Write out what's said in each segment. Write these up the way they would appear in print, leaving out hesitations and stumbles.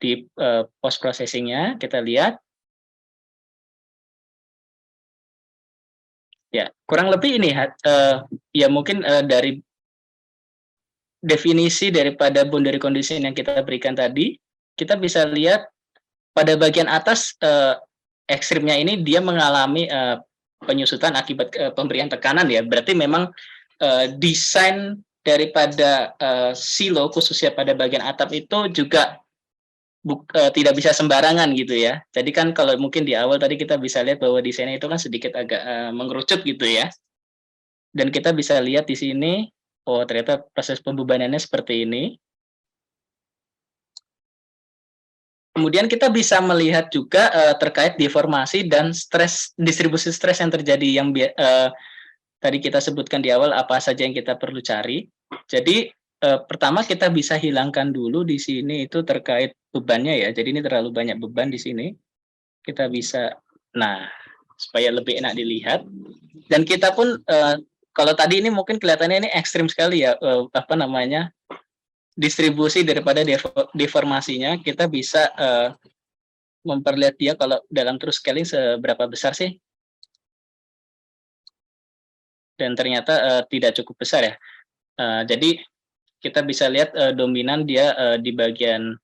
di post processing-nya kita lihat. Ya, kurang lebih ini ya mungkin dari definisi daripada boundary condition yang kita berikan tadi, kita bisa lihat pada bagian atas ekstrimnya ini dia mengalami penyusutan akibat pemberian tekanan ya. Berarti memang desain daripada silo khususnya pada bagian atap itu juga tidak bisa sembarangan gitu ya. Jadi kan kalau mungkin di awal tadi kita bisa lihat bahwa desainnya itu kan sedikit agak mengerucut gitu ya. Dan kita bisa lihat di sini, oh ternyata proses pembebanannya seperti ini. Kemudian kita bisa melihat juga terkait deformasi dan distribusi stres yang terjadi yang tadi kita sebutkan di awal apa saja yang kita perlu cari. Jadi pertama kita bisa hilangkan dulu di sini itu terkait bebannya ya. Jadi ini terlalu banyak beban di sini. Kita bisa, nah supaya lebih enak dilihat. Dan kita pun kalau tadi ini mungkin kelihatannya ini ekstrim sekali ya apa namanya distribusi daripada deformasinya. Kita bisa memperlihat dia kalau dalam true scaling seberapa besar sih. Dan ternyata tidak cukup besar ya. Jadi kita bisa lihat dominan dia di bagian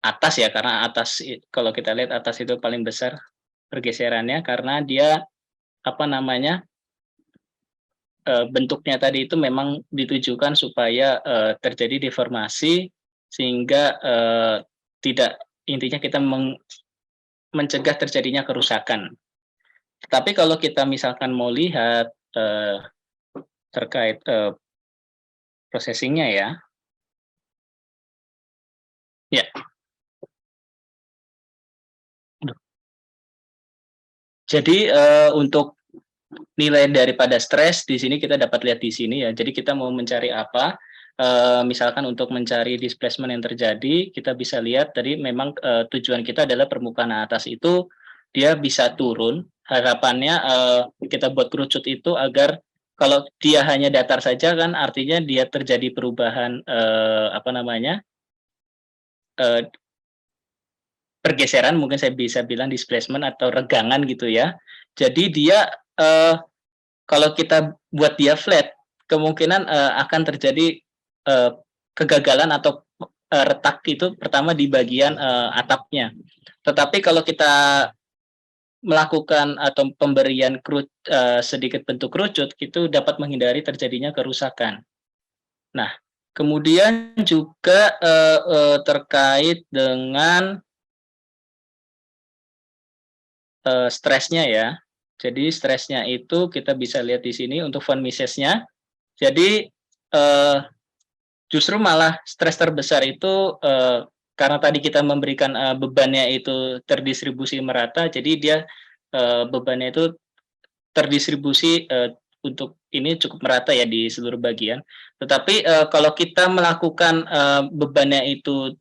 atas ya, karena atas kalau kita lihat atas itu paling besar pergeserannya karena dia apa namanya bentuknya tadi itu memang ditujukan supaya terjadi deformasi sehingga tidak intinya kita mencegah terjadinya kerusakan. Tapi kalau kita misalkan mau lihat terkait processing-nya ya. Ya. Jadi untuk nilai daripada stres di sini kita dapat lihat di sini ya. Jadi kita mau mencari apa? Misalkan untuk mencari displacement yang terjadi, kita bisa lihat tadi memang tujuan kita adalah permukaan atas itu dia bisa turun. Harapannya kita buat kerucut itu agar kalau dia hanya datar saja kan artinya dia terjadi perubahan apa namanya pergeseran, mungkin saya bisa bilang displacement atau regangan gitu ya. Jadi dia kalau kita buat dia flat, kemungkinan akan terjadi kegagalan atau retak itu pertama di bagian atapnya. Tetapi kalau kita melakukan atau pemberian sedikit bentuk kerucut, itu dapat menghindari terjadinya kerusakan. Nah, kemudian juga terkait dengan stresnya ya. Jadi stresnya itu kita bisa lihat di sini untuk von Misesnya. Jadi justru malah stres terbesar itu karena tadi kita memberikan bebannya itu terdistribusi merata, jadi dia bebannya itu terdistribusi untuk ini cukup merata ya di seluruh bagian. Tetapi kalau kita melakukan bebannya itu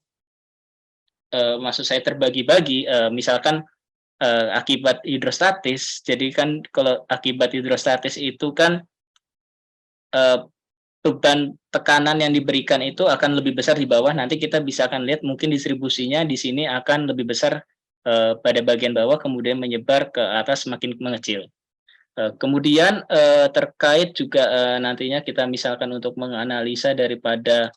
maksud saya terbagi-bagi, misalkan akibat hidrostatis. Jadi kan kalau akibat hidrostatis itu kan beban tekanan yang diberikan itu akan lebih besar di bawah. Nanti kita bisa akan lihat mungkin distribusinya di sini akan lebih besar pada bagian bawah, kemudian menyebar ke atas semakin mengecil. Kemudian terkait juga nantinya kita misalkan untuk menganalisa daripada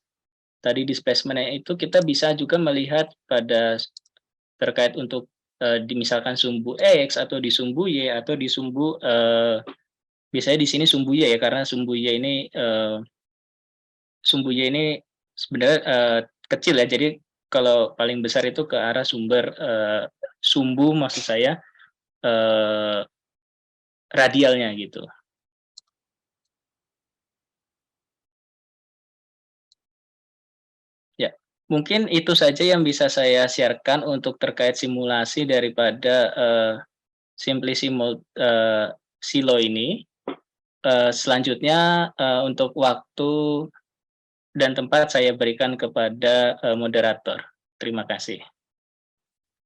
tadi displacement-nya itu kita bisa juga melihat pada terkait untuk di misalkan sumbu X atau di sumbu Y atau di sumbu biasanya di sini sumbu Y ya karena sumbu Y ini sebenarnya kecil ya. Jadi kalau paling besar itu ke arah sumber sumbu maksud saya radialnya gitu. Ya, mungkin itu saja yang bisa saya share-kan untuk terkait simulasi daripada Simplisimo Silo ini. Selanjutnya untuk waktu dan tempat saya berikan kepada moderator. Terima kasih.